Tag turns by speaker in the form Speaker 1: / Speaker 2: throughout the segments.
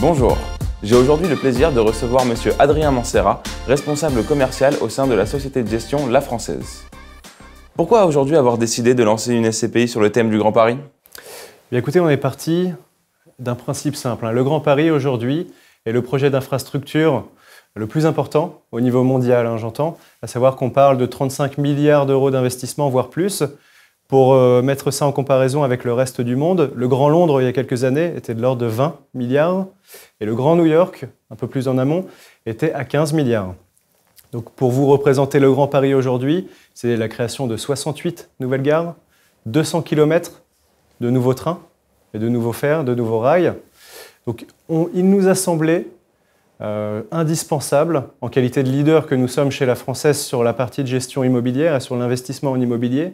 Speaker 1: Bonjour, j'ai aujourd'hui le plaisir de recevoir Monsieur Adrien Mancera, responsable commercial au sein de la société de gestion La Française. Pourquoi aujourd'hui avoir décidé de lancer une SCPI sur le thème du Grand Paris?
Speaker 2: Bien, écoutez, on est parti d'un principe simple. Le Grand Paris aujourd'hui est le projet d'infrastructure le plus important au niveau mondial, j'entends, à savoir qu'on parle de 35 milliards d'euros d'investissement, voire plus. Pour mettre ça en comparaison avec le reste du monde, le Grand Londres, il y a quelques années, était de l'ordre de 20 milliards, et le Grand New York, un peu plus en amont, était à 15 milliards. Donc pour vous représenter le Grand Paris aujourd'hui, c'est la création de 68 nouvelles gares, 200 km de nouveaux trains, et de nouveaux fers, de nouveaux rails. Donc il nous a semblé indispensable, en qualité de leader que nous sommes chez La Française sur la partie de gestion immobilière et sur l'investissement en immobilier,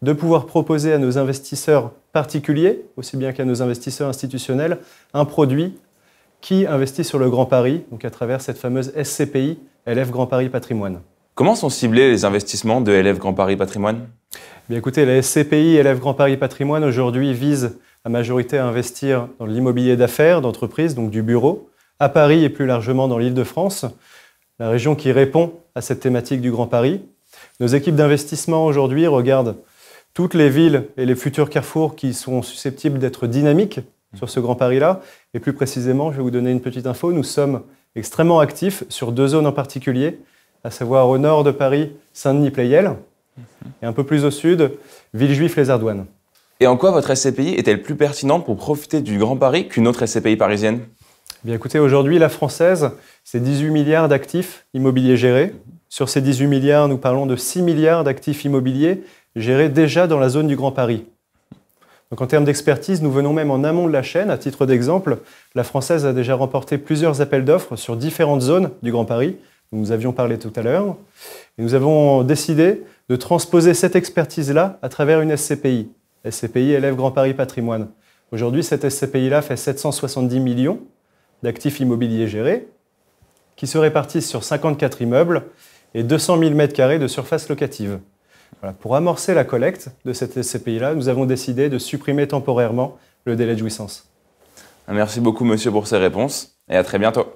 Speaker 2: de pouvoir proposer à nos investisseurs particuliers, aussi bien qu'à nos investisseurs institutionnels, un produit qui investit sur le Grand Paris, donc à travers cette fameuse SCPI, LF Grand Paris Patrimoine.
Speaker 1: Comment sont ciblés les investissements de LF Grand Paris Patrimoine?
Speaker 2: Bien, écoutez, la SCPI LF Grand Paris Patrimoine aujourd'hui vise la majorité à investir dans l'immobilier d'affaires, d'entreprise, donc du bureau, à Paris et plus largement dans l'Île-de-France, la région qui répond à cette thématique du Grand Paris. Nos équipes d'investissement aujourd'hui regardent toutes les villes et les futurs carrefours qui sont susceptibles d'être dynamiques sur ce Grand Paris-là. Et plus précisément, je vais vous donner une petite info, nous sommes extrêmement actifs sur deux zones en particulier, à savoir au nord de Paris, Saint-Denis-Pleyel, et un peu plus au sud, Villejuif-les-Ardoines.
Speaker 1: Et en quoi votre SCPI est-elle plus pertinente pour profiter du Grand Paris qu'une autre SCPI parisienne?
Speaker 2: Bien, écoutez, aujourd'hui, La Française, c'est 18 milliards d'actifs immobiliers gérés. Sur ces 18 milliards, nous parlons de 6 milliards d'actifs immobiliers gérés déjà dans la zone du Grand Paris. Donc, en termes d'expertise, nous venons même en amont de la chaîne. À titre d'exemple, La Française a déjà remporté plusieurs appels d'offres sur différentes zones du Grand Paris, dont nous avions parlé tout à l'heure. Et nous avons décidé de transposer cette expertise-là à travers une SCPI. SCPI LF Grand Paris Patrimoine. Aujourd'hui, cette SCPI-là fait 770 millions d'actifs immobiliers gérés, qui se répartissent sur 54 immeubles et 200 000 m² de surface locative. Voilà. Pour amorcer la collecte de cette SCPI-là, nous avons décidé de supprimer temporairement le délai de jouissance.
Speaker 1: Merci beaucoup monsieur pour ces réponses et à très bientôt.